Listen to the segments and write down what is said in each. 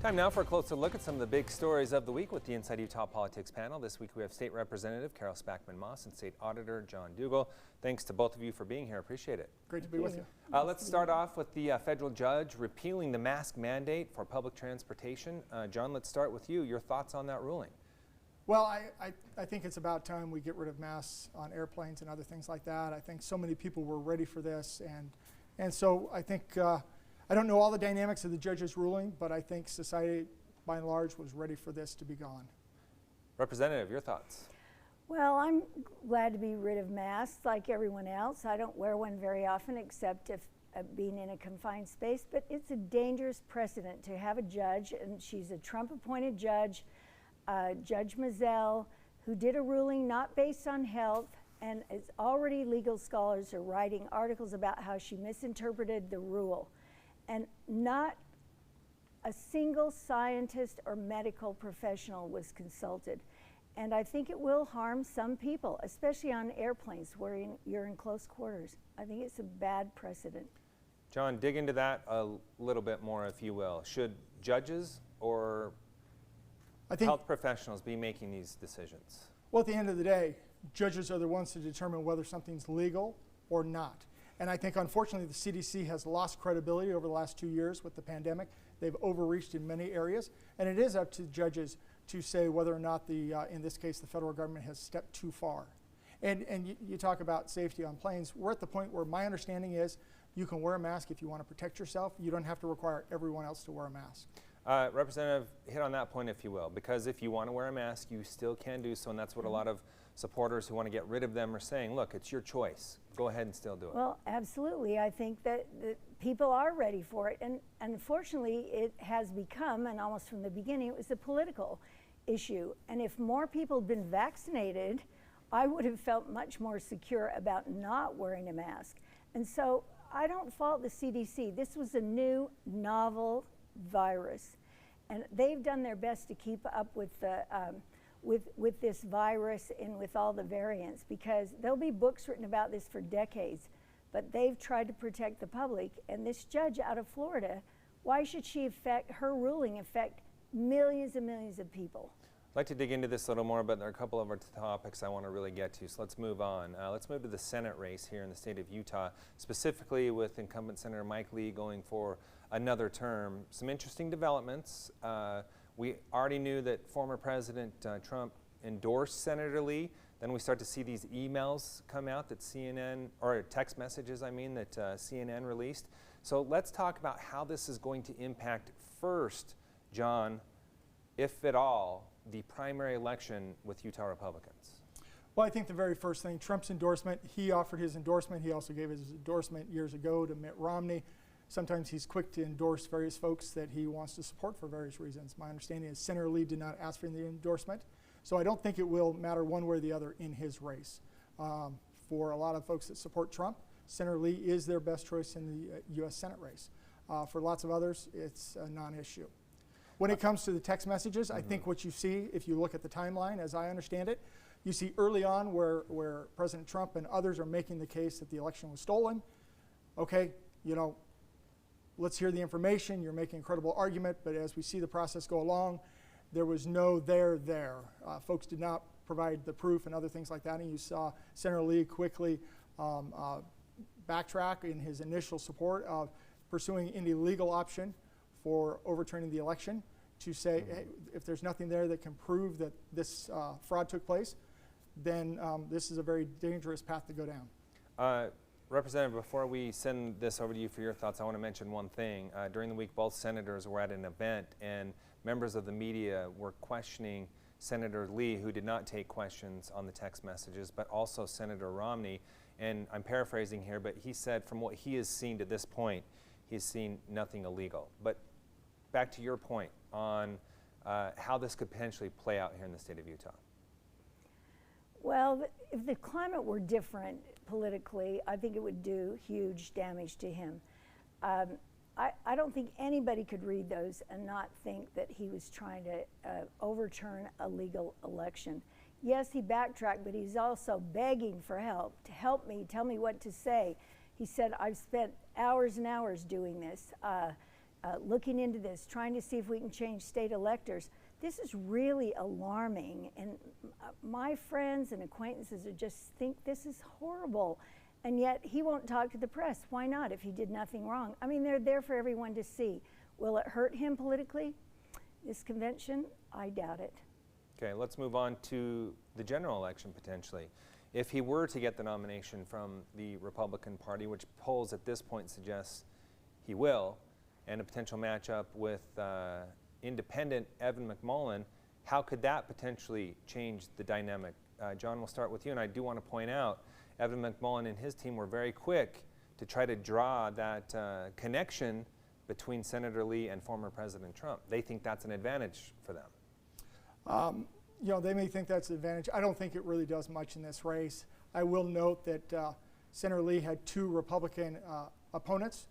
Time now for a closer look at some of the big stories of the week with the Inside Utah Politics panel. This week we have State Representative Carol Spackman-Moss and State Auditor John Dougal. Thanks to both of you for being here. Appreciate it. Great to be with you. Let's start off with the federal judge repealing the mask mandate for public transportation. John, let's start with you. Your thoughts on that ruling? Well, I think it's about time we get rid of masks on airplanes and other things like that. I think so many people were ready for this, and so I think I don't know all the dynamics of the judge's ruling, but I think society by and large was ready for this to be gone. Representative, your thoughts? Well, I'm glad to be rid of masks like everyone else. I don't wear one very often except if being in a confined space, but it's a dangerous precedent to have a judge, and she's a Trump-appointed judge, Judge Mizell, who did a ruling not based on health, and it's already legal scholars are writing articles about how she misinterpreted the rule. And not a single scientist or medical professional was consulted. And I think it will harm some people, especially on airplanes where you're in close quarters. I think it's a bad precedent. John, dig into that a little bit more, if you will. Should judges or health professionals be making these decisions? Well, at the end of the day, judges are the ones to determine whether something's legal or not. And I think, unfortunately, the CDC has lost credibility over the last 2 years with the pandemic. They've overreached in many areas, and it is up to judges to say whether or not in this case, the federal government has stepped too far. And you talk about safety on planes. We're at the point where my understanding is you can wear a mask if you want to protect yourself. You don't have to require everyone else to wear a mask. Representative, hit on that point, if you will, because if you want to wear a mask, you still can do so, and that's what a lot of supporters who want to get rid of them are saying. Look, it's your choice. Go ahead and still do it. Well, absolutely. I think that people are ready for it, and unfortunately, it has become, and almost from the beginning, it was a political issue. And if more people had been vaccinated, I would have felt much more secure about not wearing a mask. And so I don't fault the CDC. This was a new, novel virus, and they've done their best to keep up with the with this virus and with all the variants, because there'll be books written about this for decades, but they've tried to protect the public. And this judge out of Florida, why should her ruling affect millions and millions of people? I'd like to dig into this a little more, but there are a couple of other topics I want to really get to, so let's move on. Let's move to the Senate race here in the state of Utah, specifically with incumbent Senator Mike Lee going for another term. Some interesting developments. We already knew that former President Trump endorsed Senator Lee. Then we start to see these emails come out that CNN, or text messages, I mean, that CNN released. So let's talk about how this is going to impact first, John, if at all, the primary election with Utah Republicans. Well, I think the very first thing, Trump's endorsement, he offered his endorsement. He also gave his endorsement years ago to Mitt Romney. Sometimes he's quick to endorse various folks that he wants to support for various reasons. My understanding is Senator Lee did not ask for the endorsement, so I don't think it will matter one way or the other in his race. For a lot of folks that support Trump, Senator Lee is their best choice in the U.S. Senate race. For lots of others, it's a non-issue. When it comes to the text messages, I think what you see, if you look at the timeline, as I understand it, you see early on where President Trump and others are making the case that the election was stolen. Okay, you know, let's hear the information. You're making a credible argument, but as we see the process go along, there was no there. Folks did not provide the proof and other things like that, and you saw Senator Lee quickly backtrack in his initial support of pursuing any legal option for overturning the election to say, hey, if there's nothing there that can prove that this fraud took place, then this is a very dangerous path to go down. Representative, before we send this over to you for your thoughts, I want to mention one thing. During the week, both senators were at an event, and members of the media were questioning Senator Lee, who did not take questions on the text messages, but also Senator Romney. And I'm paraphrasing here, but he said from what he has seen to this point, he's seen nothing illegal. But back to your point on how this could potentially play out here in the state of Utah. Well, if the climate were different politically, I think it would do huge damage to him. I don't think anybody could read those and not think that he was trying to overturn a legal election. Yes, he backtracked, but he's also begging for help, to help me, tell me what to say. He said, I've spent hours and hours doing this. looking into this, trying to see if we can change state electors. This is really alarming, and my friends and acquaintances are just think this is horrible, and yet he won't talk to the press. Why not, if he did nothing wrong? I mean, they're there for everyone to see. Will it hurt him politically, this convention? I doubt it. Okay, let's move on to the general election potentially. If he were to get the nomination from the Republican Party, which polls at this point suggest he will, and a potential matchup with independent Evan McMullin, how could that potentially change the dynamic? John, we'll start with you, and I do want to point out Evan McMullin and his team were very quick to try to draw that connection between Senator Lee and former President Trump. They think that's an advantage for them. You know, they may think that's an advantage. I don't think it really does much in this race. I will note that Senator Lee had two Republican opponents.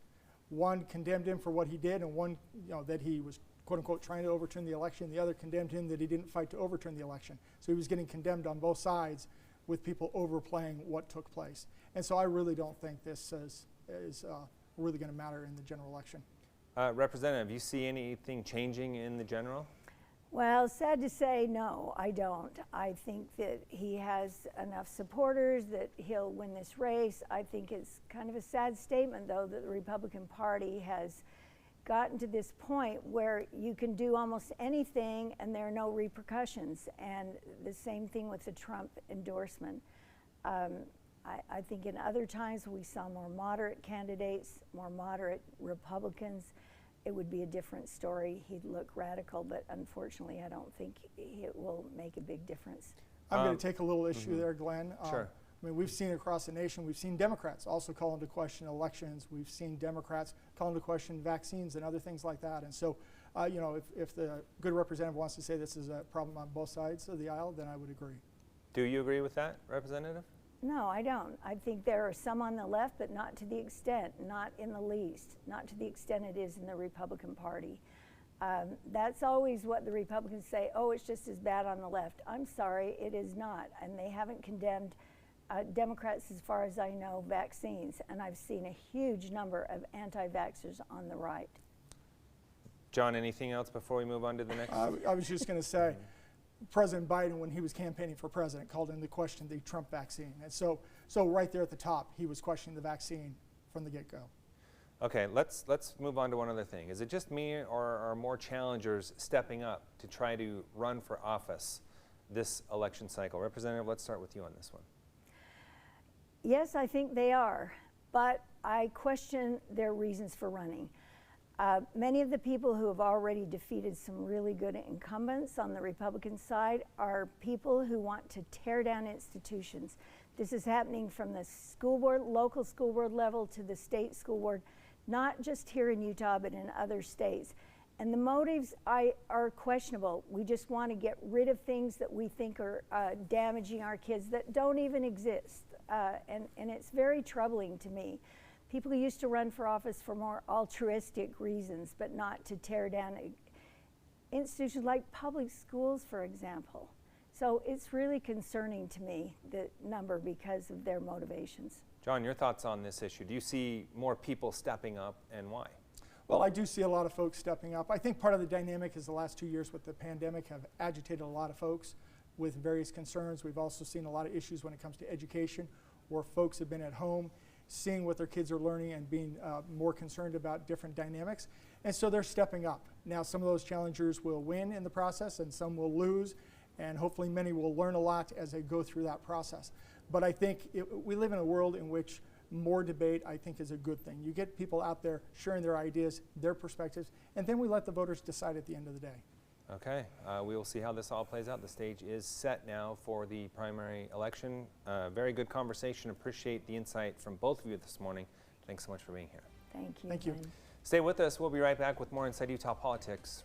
One condemned him for what he did, and one, you know, that he was quote unquote trying to overturn the election. The other condemned him that he didn't fight to overturn the election. So he was getting condemned on both sides with people overplaying what took place. And so I really don't think this is really going to matter in the general election. Representative, you see anything changing in the general? Well, sad to say, no, I don't. I think that he has enough supporters that he'll win this race. I think it's kind of a sad statement, though, that the Republican Party has gotten to this point where you can do almost anything and there are no repercussions. And the same thing with the Trump endorsement. I think in other times we saw more moderate candidates, more moderate Republicans. It would be a different story. He'd look radical, but unfortunately I don't think it will make a big difference. I'm going to take a little issue there, Glenn. Sure. I mean, we've seen across the nation, we've seen Democrats also call into question elections. We've seen Democrats call into question vaccines and other things like that. And so, you know, if the good representative wants to say this is a problem on both sides of the aisle, then I would agree. Do you agree with that, Representative? No, I don't. I think there are some on the left, but not to the extent, not in the least, not to the extent it is in the Republican Party. That's always what the Republicans say, oh, it's just as bad on the left. I'm sorry, it is not. And they haven't condemned Democrats, as far as I know, vaccines. And I've seen a huge number of anti-vaxxers on the right. John, anything else before we move on to the next? I was just going to say, President Biden, when he was campaigning for president, called into question the Trump vaccine. And so right there at the top, he was questioning the vaccine from the get-go. Okay, let's move on to one other thing. Is it just me, or are more challengers stepping up to try to run for office this election cycle? Representative, let's start with you on this one. Yes, I think they are, but I question their reasons for running. Many of the people who have already defeated some really good incumbents on the Republican side are people who want to tear down institutions. This is happening from the school board, local school board level to the state school board, not just here in Utah, but in other states. And the motives are questionable. We just want to get rid of things that we think are damaging our kids that don't even exist. And it's very troubling to me. People who used to run for office for more altruistic reasons, but not to tear down institutions like public schools, for example. So it's really concerning to me, the number, because of their motivations. John, your thoughts on this issue? Do you see more people stepping up, and why? Well, I do see a lot of folks stepping up. I think part of the dynamic is the last 2 years with the pandemic have agitated a lot of folks with various concerns. We've also seen a lot of issues when it comes to education, where folks have been at home, seeing what their kids are learning and being more concerned about different dynamics. And so they're stepping up. Now, some of those challengers will win in the process and some will lose, and hopefully many will learn a lot as they go through that process. But I think we live in a world in which more debate, I think, is a good thing. You get people out there sharing their ideas, their perspectives, and then we let the voters decide at the end of the day. Okay, we will see how this all plays out. The stage is set now for the primary election. Very good conversation. Appreciate the insight from both of you this morning. Thanks so much for being here. Thank you. Thank you. Glenn. Stay with us. We'll be right back with more Inside Utah Politics.